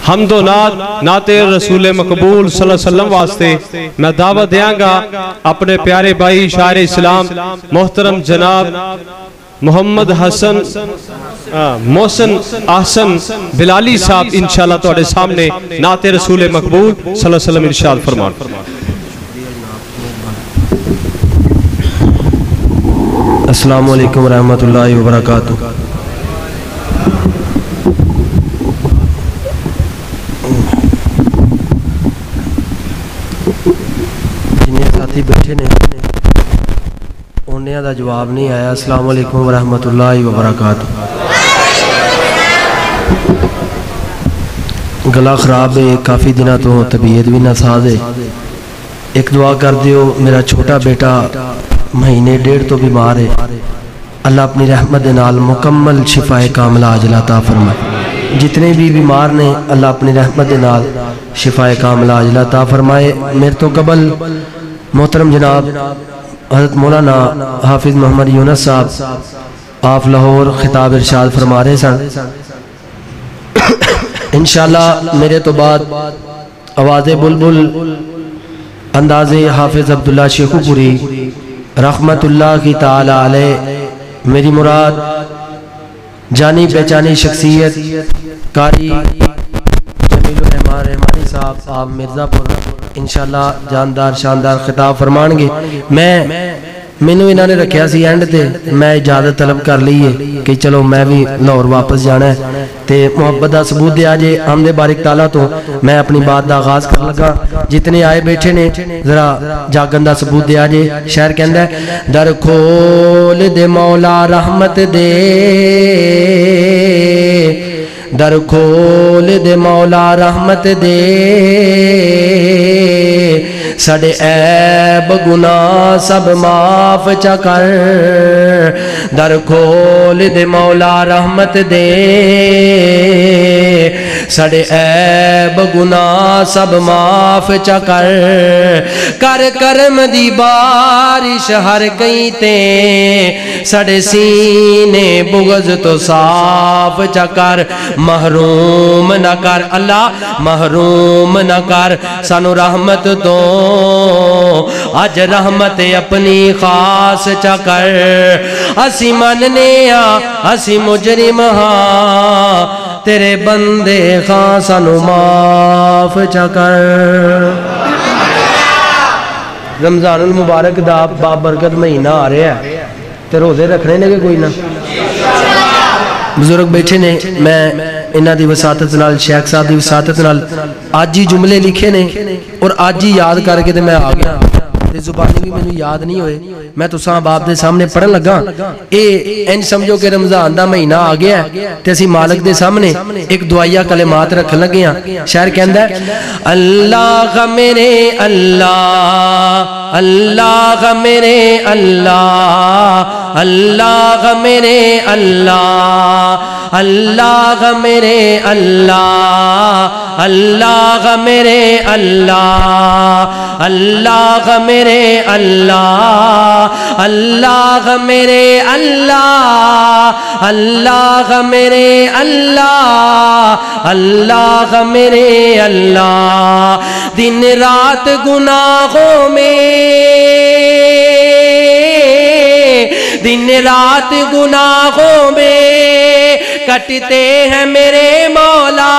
حمد و نعت رسول مقبول صلی اللہ علیہ وسلم واسطے میں دعوت دیاں گا اپنے پیارے بھائی شاعر اسلام محترم جناب محمد حسن محسن احسن بلالی صاحب انشاءاللہ توڑے سامنے نعت رسول مقبول صلی اللہ علیہ وسلم ارشاد فرمان. السلام علیکم ورحمۃ اللہ وبرکاتہ. جنہیں ساتھی بیٹھے نے انہیں دا جواب نہیں آیا. السلام علیکم ورحمۃ اللہ وبرکاتہ. گلا خراب ہے, کافی دنہ تو طبیعت بھی ناساز ہے. ایک دعا کر دیو, میرا چھوٹا بیٹا مہینے ڈیڑھ تو بیمار ہے, اللہ اپنی رحمت نال مکمل شفا کاملہ عاجلہ عطا فرمائے. جتنے بھی بیمار نے اللہ اپنی رحمت نال شفا کاملہ عاجلہ عطا فرمائے. میرے تو قبل محترم جناب حضرت مولانا حافظ محمد یونس صاحب آپ لاہور خطاب ارشاد فرما رہے سن. انشاءاللہ میرے تو بعد آواز بلبل انداز حافظ عبداللہ شیخو پوری رحمت اللہ کی تعالی علیہ, میری مراد جانی پہچانی شخصیت قاری جمیل الرحمان رحمانی صاحب آپ مرزا پور انشاءاللہ جاندار شاندار خطاب فرمان گے. مینو انہوں نے رکھیا سی اینڈ تے, میں اجازت طلب کر لیے کہ چلو میں بھی لاہور واپس جانا ہے تے محبت دا ثبوت دیا جے حمد بارک تعالیٰ تو میں اپنی بات دا آغاز کر لگا. جتنے آئے بیٹھے نے ذرا جاگن دا ثبوت دیا جے. شہر کہندہ ہے در کھول دے مولا رحمت دے, در کھول دے مولا رحمت دے, ساڑے عیب گناہ سب معاف چا کر, در کھول دے مولا رحمت دے, ساڑے عیب گناہ سب معاف چا کر, کر کرم دی بارش ہر کئی تے, ساڑے سینے بغض تو صاف چا کر, محروم نہ کر اللہ محروم نہ کر سانو رحمت تو, آج رحمت اپنی خاص چا کر, اسی مننے اسی مجرم ہاں, تیرے بندے خاں سانو معاف چا کر. رمضان المبارک دا بابرکت مہینہ آ رہا ہے تے روزے رکھنے نے کہ کوئی نہ بزرگ بیٹھے نے. میں انہاں دی وساطت نال شیخ صاحب دی وساطت نال آج ہی جملے لکھے نے اور آج ہی یاد کر کے تے میں آ گیا. زبانی بھی میں یاد نہیں ہوئے, میں تو صاحب آپ دے سامنے پڑھن لگا. این سمجھو کہ رمضان دا مہینہ آ گیا تے اسی مالک دے سامنے ایک دعائیہ کلمات رکھ لگے ہیں. شاعر کہندہ ہے اللہ میرے اللہ, اللہ میرے اللہ, اللہ میرے اللہ, اللہ میرے اللہ, اللہ میرے اللہ, اللہ میرے اللہ, اللہ میرے اللہ, اللہ میرے اللہ, اللہ میرے اللہ, دن رات گناہوں میں, دن رات گناہوں میں کٹتے ہیں میرے مولا,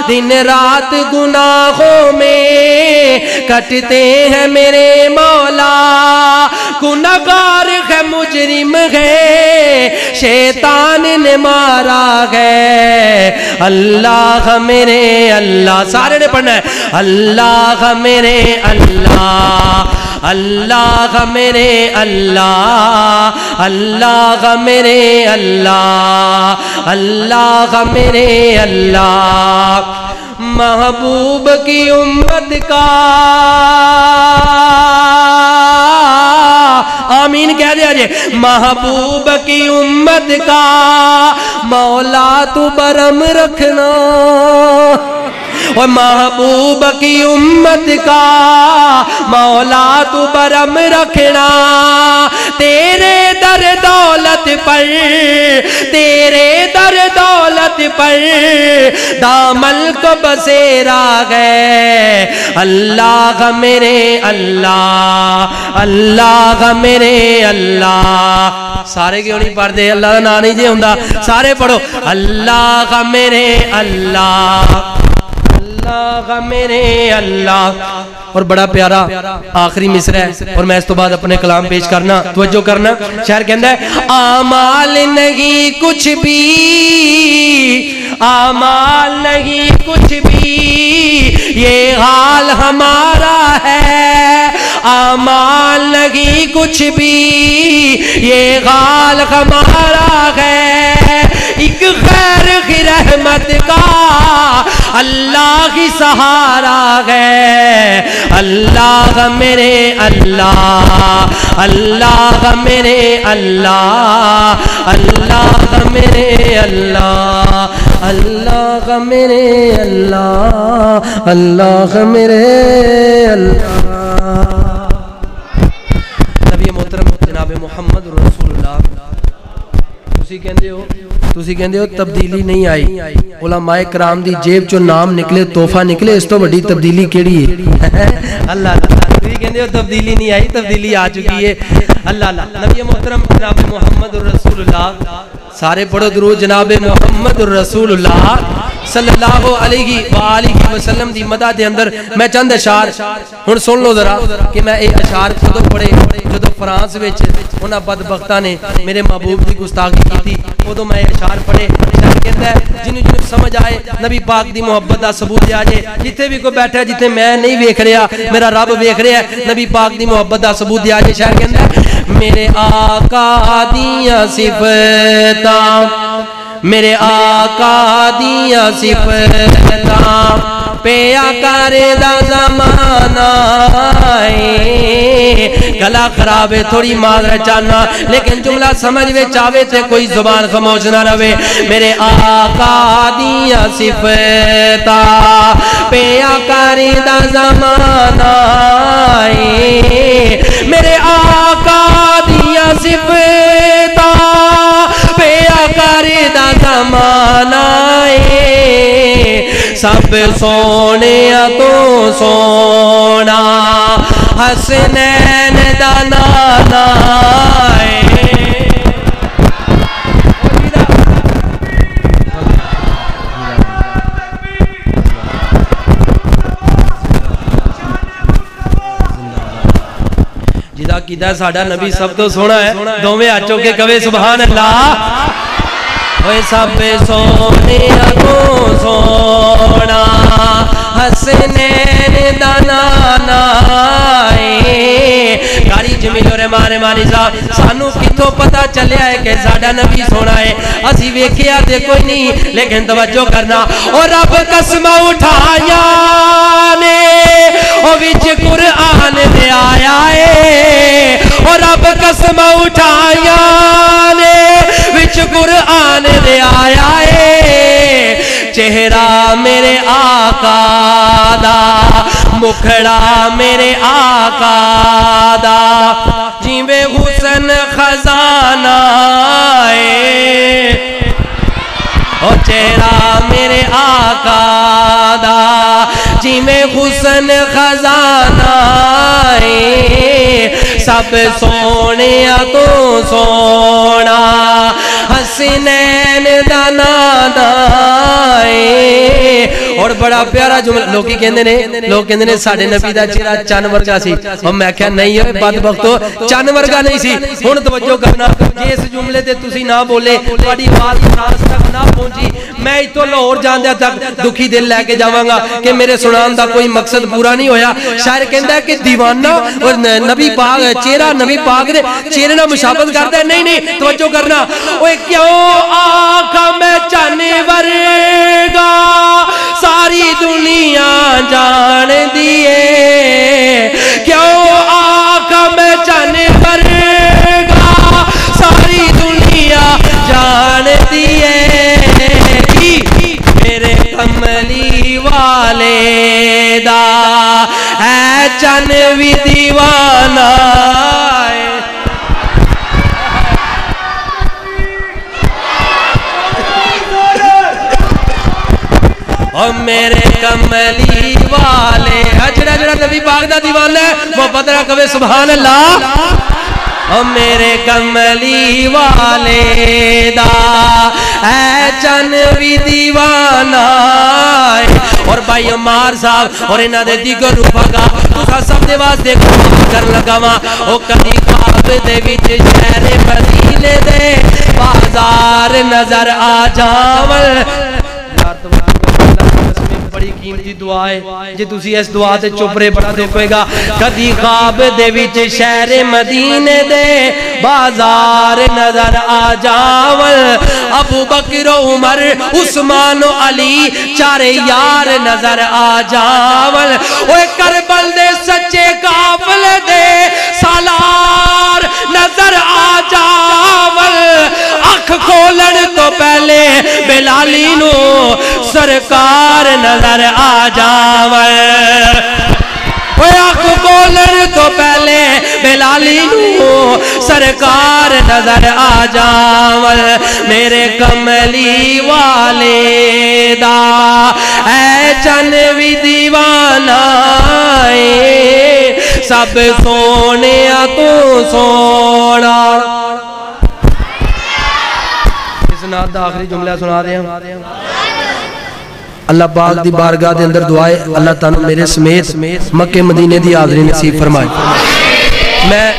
دن رات گناہوں میں کٹتے ہیں میرے مولا, گناہگار ہے مجرم ہے شیطان نے مارا ہے, اللہ میرے اللہ, سارے نے پڑھنا ہے اللہ میرے اللہ, اللہ میرے اللہ, اللہ میرے اللہ, اللہ میرے اللہ, محبوب کی امت کا آمین کہہ دیا جے, محبوب کی امت کا مولا تو برم رکھنا, اور محبوب کی امت کا مولا تو برم رکھنا، تیرے در دولت پر، تیرے در دولت پر دامن کو بسیرا گئے۔ اللہ میرے اللہ، اللہ میرے اللہ، سارے کیوں نہیں پڑھتے؟ اللہ کا نام نہیں جی ہوندا، سارے پڑھو اللہ میرے اللہ، اللہ میرے اللہ۔ اور بڑا پیارا آخری مصرع ہے، اور میں اس تو بعد اپنے کلام پیش کرنا، توجہ کرنا۔ شاعر کہندا ہے اعمال نہیں کچھ بھی، اعمال نہیں کچھ بھی، یہ حال ہمارا ہے، اعمال نہیں کچھ بھی، یہ حال ہمارا ہے، ایک خیر کی رحمت کا اللہ کی سہارا ہے۔ اللہ میرے اللہ، اللہ میرے اللہ، اللہ میرے اللہ، اللہ میرے اللہ، اللہ میرے اللہ۔ نبی محترم جناب محمد رسول اللہ، تسی کہندے ہو تبدیلی نہیں آئی، علماء کرام دی جیب چو نام نکلے، تحفہ نکلے، اس تو بڑی تبدیلی کیڑی ہے؟ اللہ اللہ، تسی کہندے ہو تبدیلی نہیں آئی، تبدیلی آ چکی ہے۔ اللہ اللہ، نبی محترم جناب محمد رسول اللہ، سارے پڑھو درود جناب محمد رسول اللہ صلی اللہ علیہ وآلہ وسلم دی مدح دے اندر میں چند اشعار ہن سن لو ذرا کہ میں اے اشعار کدو پڑھے جدو فرانس وچ انہاں بدبختاں نے میرے محبوب دی گستاخی کیتی، ادو میں اشعار پڑھے۔ شاعر کہندا ہے جنوں سمجھ آئے نبی پاک دی محبت دا ثبوت آ جائے، جتھے بھی کوئی بیٹھا ہے جتھے میں نہیں ویکھ رہا میرا رب ویکھ رہا ہے، نبی پاک دی محبت دا ثبوت آ جائے۔ شاعر کہندا ہے میرے آقا دیاں صفتاں، میرے آقا دیاں صفتاں پیا کرے دا زمانہ ہے، گلا خراب ہے تھوڑی معذرت چاہنا، لیکن جملہ سمجھ میں چاہے تے کوئی زبان خاموش نہ رہے۔ میرے آقا دیاں صفتاں پیا کرے دا زمانہ ہے، میرے آقا دیاں صفتاں پیا کرے دا زمانہ ہے، سب سونے تو سونا حسنین دا نانا ہے۔ جدا کیدا ساڈا نبی سب تو سونا ہے، دوویں ہاتھ چوک کے کہے سبحان اللہ۔ وہ سب سونے کو سونا حسنین دا نانا ہے۔ کاری جمیل اور مارے مانی صاحب سانو کتوں پتہ چلیا ہے کہ ساڈا نبی سونا ہے، اسی ویکھیا تے کوئی نہیں، لیکن توجہ کرنا اور رب قسم اٹھایا نے او وچ قرآن دے آیا ہے، اور رب قسم اٹھایا نے وچ قرآن دے آیا ہے، چہرہ میرے آقا دا مکھڑا میرے آقا دا جیویں حسن خزانہ ہے، او چہرہ میرے آقا دا جیویں حسن خزانہ ہے، سب سونے تو سونا حسنین دا نانا ہے۔ اور بڑا پیارا جملہ لوگ کہندے نے ساڈے نبی دا چہرہ چن ورگا سی، اور میں کہیا نہیں ہوئے بدبختو چن ورگا نہیں سی۔ ہن توجہ کرنا جے اس جملے تے تسی نہ بولے تہاڈی آواز فراس تک نہ پہنچی، میں ایتھوں لاہور جاندیا تک دکھی دل لے کے جاواں گا کہ میرے سنان دا کوئی مقصد پورا نہیں ہویا۔ شاعر کہندا ہے کہ دیوانہ اور نبی پاک چہرہ نبی پاک دے چہرے نال مشابہت کردا ہے، نہیں توجہ کرنا، اوے کیوں آقا میں چن ورگا ساری دنیا جان دیے، کیوں آقا میں چن ورگا ساری دنیا جان دیے، میرے کملی والا چن بھی دیوانہ ہے اور میرے کملی والے جڑا جڑا نبی پاک دا دیوانہ ہے محبت نہ کہے سبحان اللہ اور میرے کملی والے دا اے چن بھی دیوانہ ہے اور بھائی عمار صاحب اور انہاں دے دیگر روپاگا تسا سب دے واسطے کر لگا وا او کدی خواب دے وچ شہر مدینے دے بازار نظر آ جاول بڑی قیمتی دعا ہے جے تسی اس دعا تے چپ رہے بڑا دکھ ہوئے گا کدی خواب دے وچ شہر مدینے دے بازار نظر آ جاول ابو بکر و عمر عثمان و علی چارے یار نظر آ جاول اوے کربل دے سچے قافلے دے سالار نظر آ جاول اکھ کھولن تو پہلے بلالی نو سرکار نظر آ جاوے اکھ کھولن تو پہلے بلالی نو سرکار نظر آ جاوے میرے کملی والے دا اے چن بھی دیوانہ ہے سب سونے تو سونا نات دا آخری جملہ سنا دے ہیں اللہ پاک دی بارگاہ دے اندر دعائے اللہ تعالیٰ میرے سمیت مکہ مدینے دی حاضری نصیب فرمائے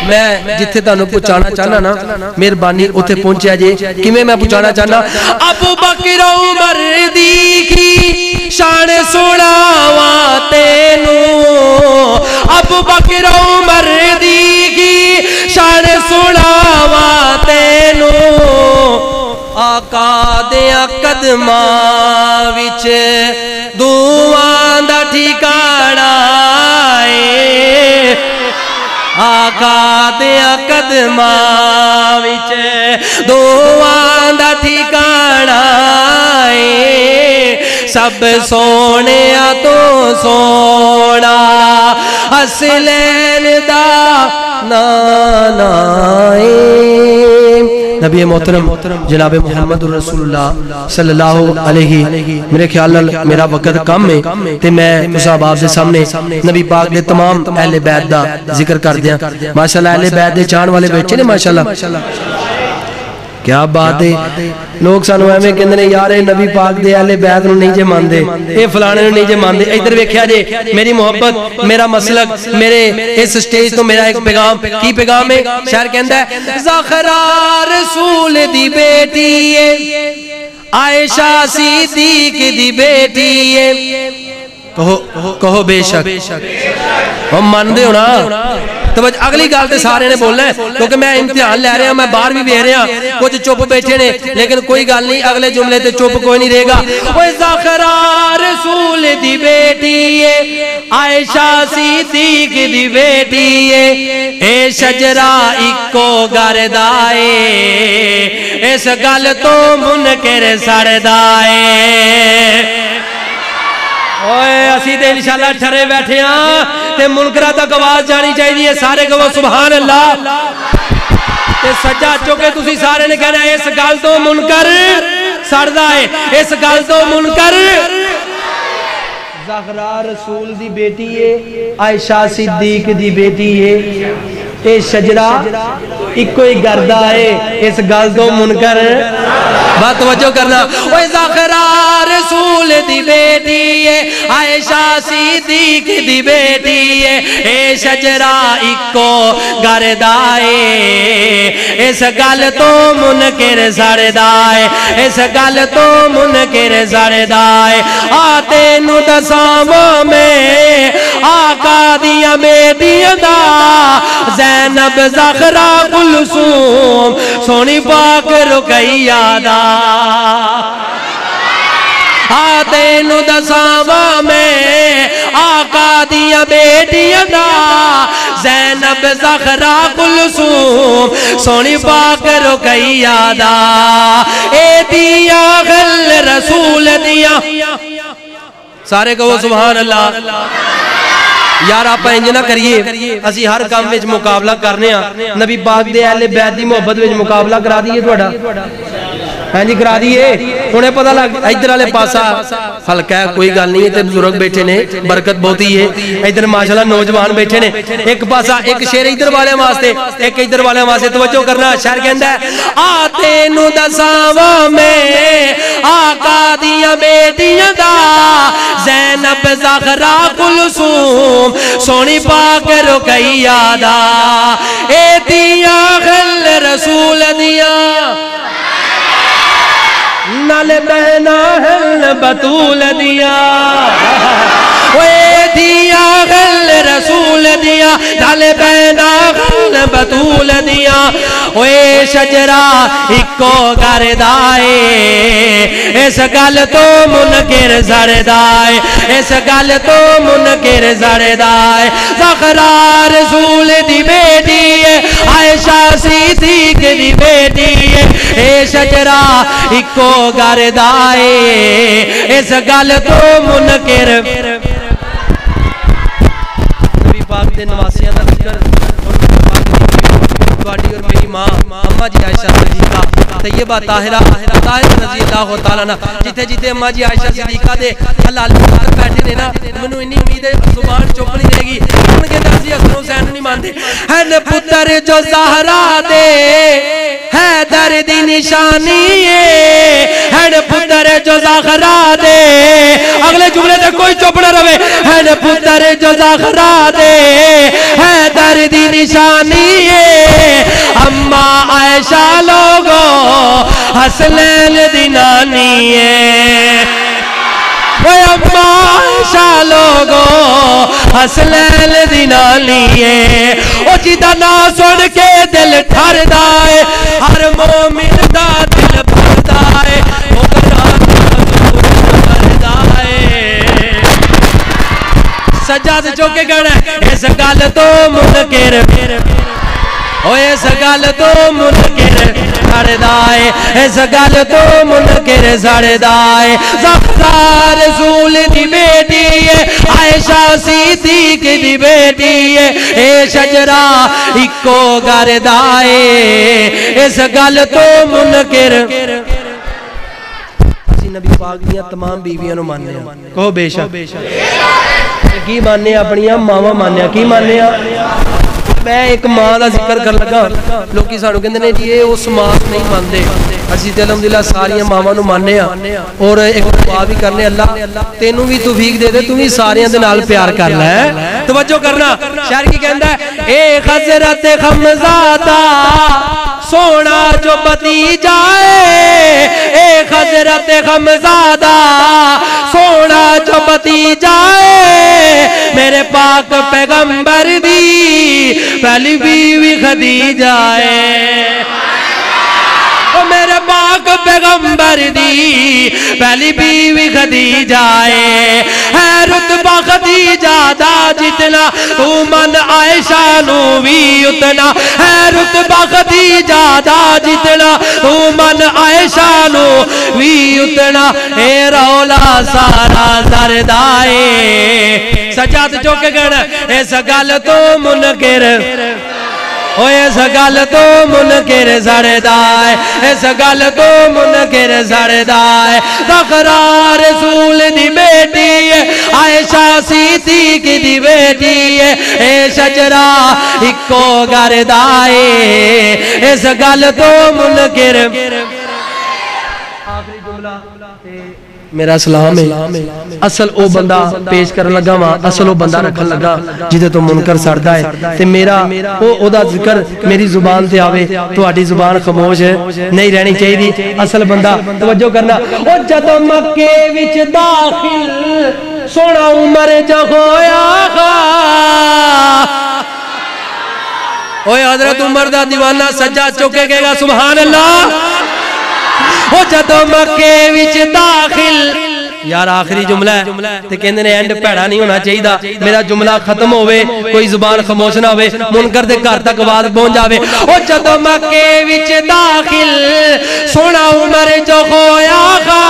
میں جتھے تانوں پہنچانا چاہنا نا مہربانی اوتھے پہنچیا جے کیویں میں پہنچانا چاہنا ابو بکر عمر دی کی شان سناواں تینوں ابو بکر عمر دی کی شان سناواں تینوں آقا دیا قدماں وچ دعاں دا ٹھکانہ ہے آقا دیا قدماں وچ دعاں دا ٹھکانہ ہے سب سونے تو سونا حسنین دا نانا ہے نبی محترم جناب محمد رسول اللہ صلی اللہ علیہ میرے خیال میرا وقت کم ہے تے میں تساں آپ دے سامنے نبی پاک دے تمام اہل بیت دا ذکر کر دیاں ماشاءاللہ اہل بیت دے چاہن والے بیٹھے نے ماشاءاللہ کیا بات ہے لوگ سانو ایویں کہندے نے یار اے نبی پاک دے اہل بیت نو نہیں جے ماندے اے فلانے نو نہیں جے ماندے ادھر ویکھیا جے میری محبت میرا مسلک میرے اس سٹیج تو میرا ایک پیغام کی پیغام ہے شاعر کہندا ہے زہرا رسول دی بیٹی ہے عائشہ صدیق دی بیٹی ہے کہو بے شک ہم مان دے ہونا تو اگلی گال تے سارے نے بولنا ہے کیونکہ میں امتحان لے رہا ہوں میں باہر بھی بے رہا ہوں کچھ چپ بیٹھے نے لیکن کوئی گال نہیں اگلے جملے تے چپ کوئی نہیں رہے گا وہ زہرا رسول دی بیٹی ہے عائشہ صدیق دی بیٹی ہے اے شجرہ اکو گردائے اس گل تو منکر سردائے اوے اسی تے انشاءاللہ ٹھرے بیٹھے ہاں تے منکرہ تک آواز جانی چاہیے سارے کہو سبحان اللہ تے سجا چکے تسی سارے نے کہنا ہے اس گل تو منکر سڑدا ہے اس گل تو منکر زہرا رسول دی بیٹی ہے عائشہ صدیق دی بیٹی ہے اے شجرہ ایک کوئی گردہ ہے اس گل تو منکر بات توجہ کرنا وہ زہرا رسول دی بیٹی ہے عائشہ صدیق دی بیٹی ہے اے شجرہ ایکو گردہ ہے اس گل تو منکر سردہ ہے اس گل تو منکر سردہ ہے آتے نو دساموں میں آقا دیا بیٹیاں دا زینب زہرا کلثوم سونی پاک رقیہ دا آتے نو دسامہ میں آقا دیا بیٹیاں دا زینب زہرا کلثوم سونی پاک رقیہ دا اے دیا غل رسول دیا سارے کہو سبحان اللہ یار آپ انج نہ کریے اسی ہر کام وچ مقابلہ کرنے ہاں نبی پاک دے اہل بیت دی محبت وچ مقابلہ کرا دیے تہاڈا ہاں جی کرا دیے انہیں پتہ لگ ادھر والے پاسا ہلکا ہے کوئی گل نہیں تے بزرگ بیٹھے نے برکت بہت ہی ہے ادھر ماشاءاللہ نوجوان بیٹھے نے ایک پاسا ایک شعر ادھر والے واسطے ایک ادھر والے واسطے توجہ کرنا شعر کہندا ہے آتے نو دساواں میں آقا دیاں بیٹیاں دا زینب زہرا کلثوم سونی پاک رقیہ دا اے دیاں غل رسول دیاں نال بہنا ہے بطول دیا وے دیا غل رسول دیا نال بہنا غل بطول دیا وے شجرہ اکو گردائے اس گل تو منکر زردائے اس گل تو منکر زردائے زہرا رسول دی بیٹی ہے عائشہ صدیق دی بیٹی ہے اے شجرہ اکو گردائے اس گل تو منکر نبی پاک دے نواسیاں دا ذکر اور میری ماں اماں جی عائشہ صدیقہ طیبہ طاہرہ رضی اللہ تعالیٰ عنہ جتے جتے اماں جی عائشہ صدیقہ دے حلال پتر بیٹھے نے نا منو انی امید ہے زبان چپ نہیں رہے گی ان کے درسی حسن حسین نہیں مانتے ہے پتر جو زہرا دے حیدر دی نشانی ہے پتر جو زہرا دے اگلے جملے تے کوئی چپ نہ رہے ہے پتر جو زہرا دے حیدر دی نشانی ہے اماں عائشہ لوگو حسنین دی نانی ہے وہ اماں عائشہ لوگو حسنین دی نانی ہے او جیدہ نا سن کے دل ٹھر دائے ہر مومن دا دل بھر دائے وہ کر دائے سجاد چوکے گھڑا اس گل تو منکر اس گل تو منکر زردائے اس گل تو منکر زردائے زہرا رسول دی بیٹی ہے عائشہ صدیق دی بیٹی ہے اے شجرہ اکو گردائے اس گل تو منکر اسی نبی پاک دیاں تمام بیویاں نو ماننے ہیں کہو بے شک کی ماننے اپنیاں ماواں ماننے کی ماننے میں ایک ماں دا ذکر کر لگا لوگی سانو کہندے نے جی اس ماں نہیں مانتے اسی تے الحمدللہ ساری ماواں نو ماننے ہاں اور ایک دعا بھی کرنے اللہ تینوں بھی توفیق دے دے تو بھی ساریاں دے نال پیار کر لے توجہ کرنا شاعر کی کہندا ہے اے حضرت خمزادہ سونا جو بتی جائے اے حضرت خمزادہ سونا جو بتی جائے میرے پاک پیغمبر دی پہلی بیوی خدیجہ ہے میرے پاک پیغمبر دی پہلی بیوی خدیجہ ہے رتبہ خدیجہ دا جتنا تو من عائشہ نو بھی اتنا ہے رتبہ خدیجہ دا جتنا تو من عائشہ نو بھی اتنا اے رولا سارا زردائے سجاد چوکے گھڑا اس گل تو منکر اس گل تو منکر زردائے اس گل تو منکر زردائے زہرا رسول دی بیٹی ہے عائشہ صدیق دی بیٹی ہے اے شجرہ اکو گردائے اس گل تو منکر آخری جملہ میرا سلام ہے اصل او بندہ پیش کرن لگا وہاں اصل او بندہ رکھن لگا جدے تو منکر سڑدا ہے تے میرا او دا ذکر میری زبان تے آوے تہاڈی زبان خاموش نہیں رہنی چاہیے اصل بندہ توجہ کرنا او جدوں مکے وچ داخل سونا عمر جو ہویا اوے حضرت عمر دا دیوانہ سجاد چوکے گئے گا سبحان اللہ او جدوں مکے وچ داخل یار آخری جملہ ہے تے کہندے نے اینڈ پیڑا نہیں ہونا چاہیے میرا جملہ ختم ہوئے کوئی زبان خاموش نہ ہوئے منکر دے گھر تک آواز پہنچ جاوے او جدوں مکے وچ داخل سونا عمر جو ہویا گا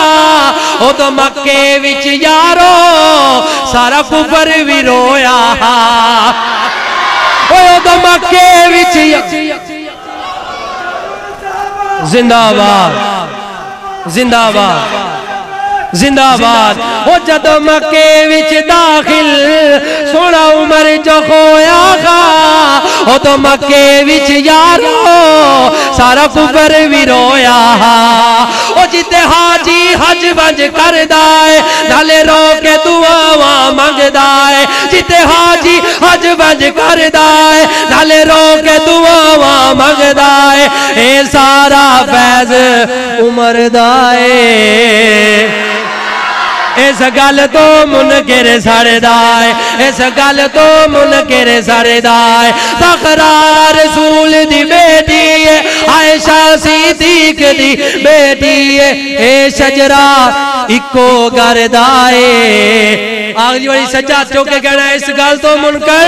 او تو مکے وچ یارو سارا کفر بھی رویا او تو مکے وچ زندہ آباد زندہ آباد زندہ آباد او جدو مکے وچ داخل سونا عمر جو ہویا گا او تو مکے وچ یارو سارا کفر بھی رویا او جتے حاجی حج بنج کر دائے نالے رو کے دعاواں منگ دائے جتے حاجی حج بنج کر دائے نالے رو کے دعاواں منگ دائے اے سارا فیض عمر دائے اس گل تو منکر سڑ دائے اس گل تو منکر سڑ دائے تقرار رسول دی بیٹی ہے عائشہ صدیق دی بیٹی ہے اے شجرہ اکو گردائے آگلی بڑی سجاد چوکے کہنا ہے اس گل تو منکر